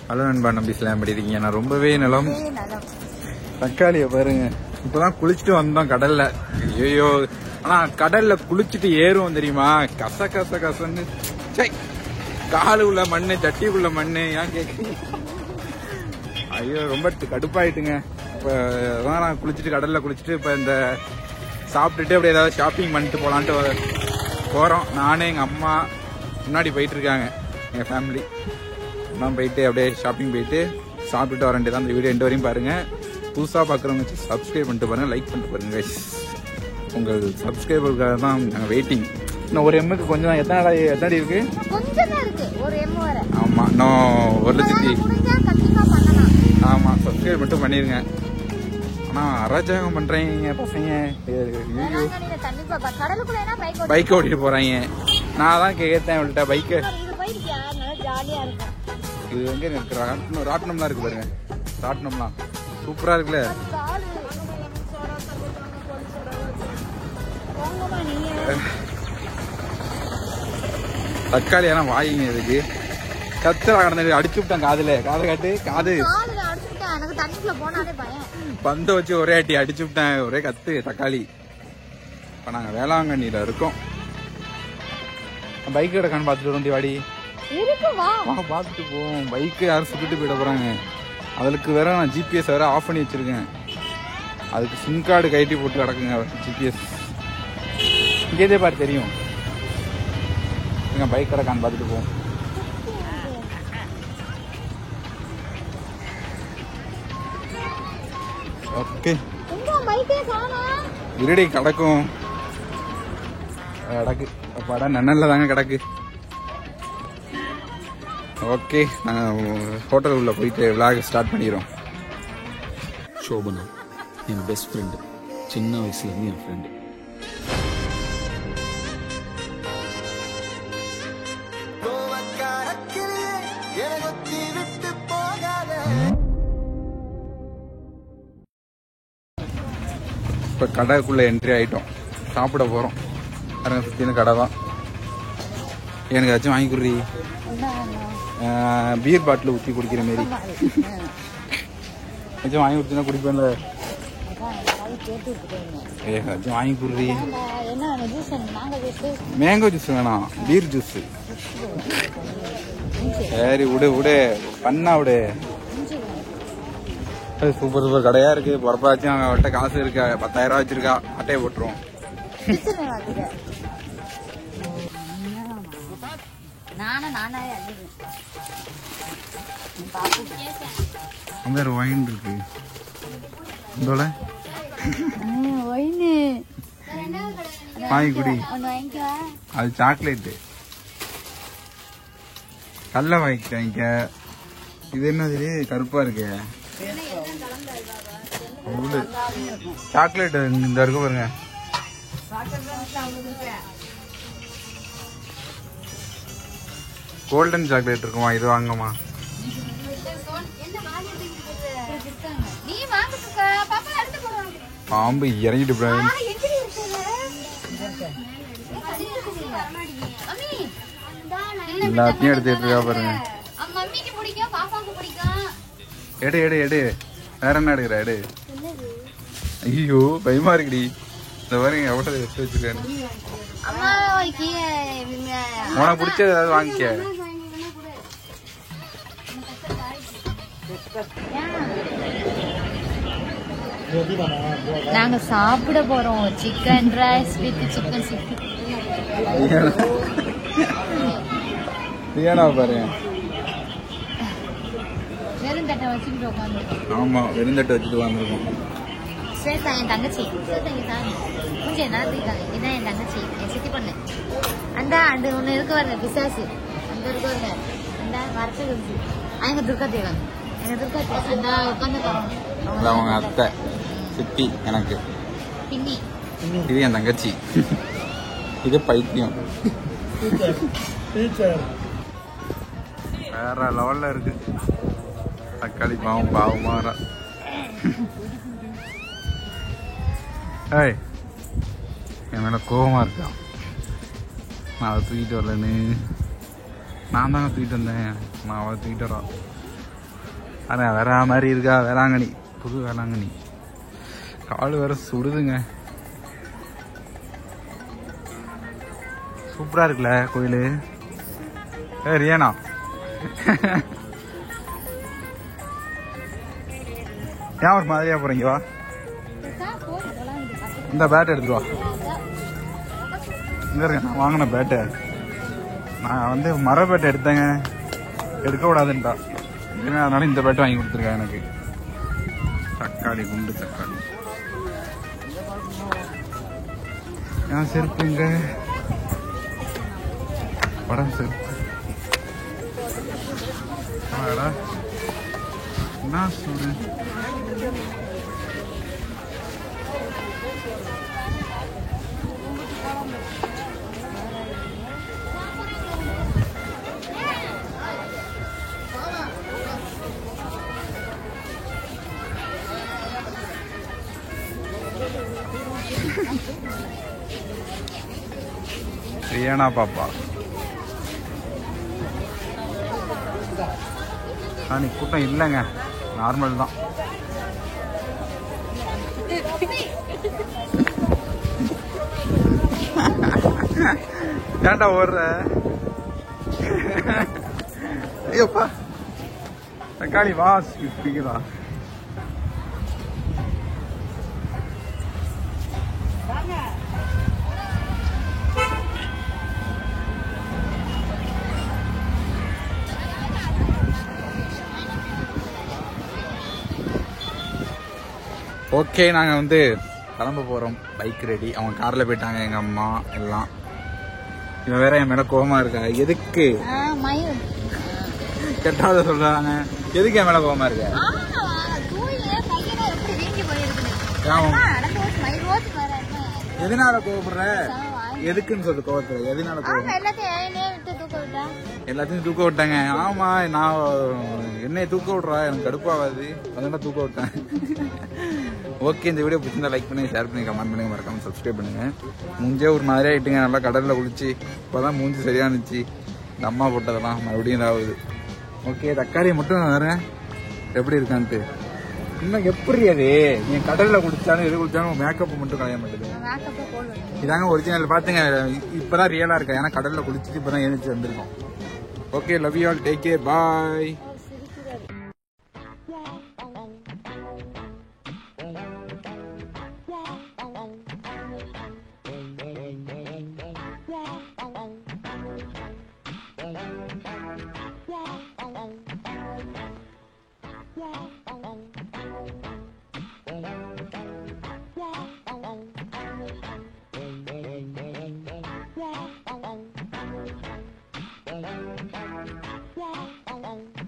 Hello நண்பா, நம்பிஸ்லாம் எப்படி இருக்கீங்க? நான் ரொம்பவே நலம். தக்காளியை பாருங்க, இப்பதான் குளிச்சுட்டு வந்தோம் கடல்ல. ஐயோ, ஆனா கடல்ல குளிச்சுட்டு ஏறுவோம் தெரியுமா, கச கச கசன்னு. காலு உள்ள மண்ணு, சட்டிக்குள்ள மண்ணு. ஏன் கேக்குறீங்க? ஐயோ, ரொம்ப கடுப்பாயிட்டுங்க. இப்ப நான் குளிச்சுட்டு கடல்ல குளிச்சுட்டு இப்ப இந்த சாப்பிட்டுட்டு அப்படியே ஏதாவது ஷாப்பிங் பண்ணிட்டு போலான்ட்டு போறோம். நானே எங்க அம்மா முன்னாடி போயிட்டு இருக்காங்க, எங்க ஃபேமிலி நான் போயிட்டு அப்படியே ஷாப்பிங் போயிட்டு சாப்பிட்டுட்டு வரேன் தான். இந்த வீடியோ எண்டு வரையும் பாருங்க. புதுசாக பார்க்குறவங்க வச்சு சப்ஸ்கிரைப் பண்ணிட்டு பாருங்க, லைக் பண்ணிட்டு பாருங்க. உங்கள் சப்ஸ்கிரைபருக்காக தான் நாங்கள் வெயிட்டிங். இன்னும் ஒரு எம்முக்கு கொஞ்சம் தான். எத்தனை இருக்கு? ஆமாம், இன்னும் 1,00,000. ஆமாம், சப்ஸ்கிரைப் மட்டும் பண்ணிருங்க. ஆனால் அராஜகம் பண்ணுறீங்க பசங்க. பைக் ஓட்டிட்டு போகிறாங்க. நான் தான் கேட்டேன் அவள்கிட்ட பைக்கு. இது எங்க இருக்கு? ராட்டினம்லாம் இருக்கு பாருங்க. ராட்டினம்லாம் சூப்பரா இருக்குல்ல. தக்காளி எல்லாம் வாயிங்க இதுக்கு. கத்தரா கடந்து அடிச்சு விட்டான் காதுல. காதை காட்டு, காது பந்த வச்சு ஒரே அட்டி அடிச்சு விட்டேன். ஒரே கத்து தக்காளி. இப்ப நாங்க வேளாங்கண்ணியில இருக்கோம். பைக் எடுக்கான்னு பாத்துட்டு வரோம். வாடி பாத்துட்டு போவோம். பைக்கு யாரும் சுட்டுட்டு போயிட போறாங்க. அதுக்கு வேற நான் ஜிபிஎஸ் வேற ஆஃப் பண்ணி வச்சிருக்கேன். அதுக்கு சிம் கார்டு கைட்டி போட்டு கிடக்குங்க ஜிபிஎஸ். இங்கேதே பாரு தெரியும். பைக் கிடக்கான்னு பாத்துட்டு போவோம். ஓகே, இருடி கிடக்கும். கிடக்கு படம் நன்னல்ல தாங்க கிடக்கு. ஓகே, நாங்கள் ஹோட்டல் உள்ள போயிட்டு விளாக் ஸ்டார்ட் பண்ணிடுறோம். சோபனா என் பெஸ்ட் ஃப்ரெண்டு, சின்ன வயசுலேருந்து என் ஃப்ரெண்டு. இப்போ கடைக்குள்ள என்ட்ரி ஆகிட்டோம். சாப்பிட போகிறோம். பாருங்க, சுற்றின கடை தான். எனக்கு ஏதாச்சும் வாங்கி கொடுறீ. பீர் பாட்டில் ஊற்றி குடிக்கிற மாரி ஏதாச்சும் வாங்கி கொடுத்தீங்கன்னா குடிப்பேன்ல. ஏதாச்சும் வாங்கி கொடுறீ. மேங்கோ ஜூஸ் வேணாம், பீர் ஜூஸ். சரி விடு விடு, பண்ணா விடு. சூப்பர் சூப்பர் கடையா இருக்கு. பொறப்பாச்சும் அவங்கள்ட்ட காசு இருக்கா, 10,000 வச்சிருக்கா. அட்டையை போட்டுருவோம். அந்த ஒயின் இருக்கு. வாங்கி குடி. அது சாக்லேட்டு. கல்ல வாங்கிக்க. இது என்னது கருப்பா இருக்கு? சாக்லேட் இந்த இருக்கு பாருங்க. கோல்டன் சாக்லேட் இருக்குமா? இது வாங்கம்மா. பாம்பு இறங்கிட்டு எல்லாத்தையும் எடுத்துட்டு இருக்கா பாருங்க. எடு எடு எடு. வேற என்ன எடுக்கிற? எடு. ஐயோ பயமா இருக்குடி. இந்த பாருங்க எவ்வளவு எடுத்து வச்சிருக்கேன். உனக்கு பிடிச்சது ஏதாவது வாங்கிக்க. நாங்க சாப்பிட போறோம். Chicken rice with chicken sixty. பாருங்க, வெறுந்தட்டை வச்சுக்கிட்டு உட்காந்துருக்கோம். ஆமா, வெறுந்தட்டை வச்சுட்டு உட்காந்துருக்கோம். ஸ்வேதா என் தங்கச்சி. கொஞ்சம் நேரத்துக்கு இருக்காங்க. இதான் என் தங்கச்சி, என் சித்தி பொண்ணு. அந்த அது ஒண்ணு இருக்கு பாருங்க, பிசாசு. அந்த இருக்கு பாருங்க, அந்த வரட்டு இருக்கு. எங்க துர்கா தேவன், எங்க துர்கா தேவன் அந்த உட்காந்து அவங்க அத்தை சித்தி. எனக்கு பின்னி. இது என் தங்கச்சி. இது பைத்தியம். வேற லெவல்ல இருக்கு. தக்காளி பாவம் பாவமா. ஏய், என் மேல கோபமா இருக்கா. நான் அதை தூக்கிட்டு வரலன்னு. நான் தாங்க தூக்கிட்டு வந்தேன். நான் அவளை தூக்கிட்டு வரா. அதான் வேற மாதிரி இருக்கா வேளாங்கண்ணி, புது வேளாங்கண்ணி. கால் வேற சுடுதுங்க. சூப்பரா இருக்குல்ல கோயிலு. ரியானா ஏன் ஒரு மாதிரியா போறீங்க? வா இந்த பேட் எடுத்துட்டு வா. இங்க இருக்க நான் வாங்கின பேட்டு, நான் வந்து மர பேட்டை எடுத்தேங்க, எடுக்க விடாதுன்ட்டா. அதனால இந்த பேட்டை வாங்கி கொடுத்துருக்கேன் எனக்கு. தக்காளி, குண்டு தக்காளி. ஏன் செருப்புங்க படம் செருப்பு என்ன சூடு. ரியானா பாப்பா அன்னைக்கு கூட்டம் இல்லைங்க, நார்மல் தான். ஏன்டா ஓடுற? ஐயோப்பா தக்காளி வாஸ் பிடிக்குதா? ஓகே, நாங்கள் வந்து கிளம்ப போகிறோம். Bike ready. அவங்க காரில் போயிட்டாங்க, எங்கள் அம்மா எல்லாம். இவன் வேற என் மேலே கோபமாக இருக்கா. எதுக்கு கெட்டாத சொல்கிறாங்க? எதுக்கு என் மேலே கோபமாக இருக்க? எதனால கோவப்படுற? எதுக்குன்னு சொல்லு கோவத்துல. எதனால கோவம்? எல்லாத்தையும் தூக்க விட்டாங்க. ஆமா, நான் என்னைய தூக்க விட்றா, எனக்கு கடுப்பாகாது, அதனால தூக்க விட்டேன். ஓகே, இந்த வீடியோ பிடிச்சிருந்தா லைக் பண்ணி, ஷேர் பண்ணி, கமெண்ட் பண்ணி, மறக்காம சப்ஸ்கிரைப் பண்ணுங்க. மூஞ்சே ஒரு மாதிரி ஆயிட்டுங்க, நல்லா கடல்ல குளிச்சு இப்பதான் மூஞ்சி சரியானுச்சு. இந்த அம்மா போட்டதெல்லாம் மறுபடியும் இதாகுது. ஓகே, தக்காளியை மட்டும் வேற எப்படி இருக்கான்ட்டு. இன்னும் எப்படி அது நீ கடல்ல குடிச்சாலும் எது குடிச்சாலும் மேக்கப் மட்டும் கலைய மாட்டேது. இதாங்க ஒரிஜினல். பாத்துங்க, இப்பதான் ரியலா இருக்கா. ஏன்னா கடல்ல குளிச்சுட்டு இப்பதான் எழுந்துச்சு வந்திருக்கோம். Okay, love you all, take care, bye. Yeah.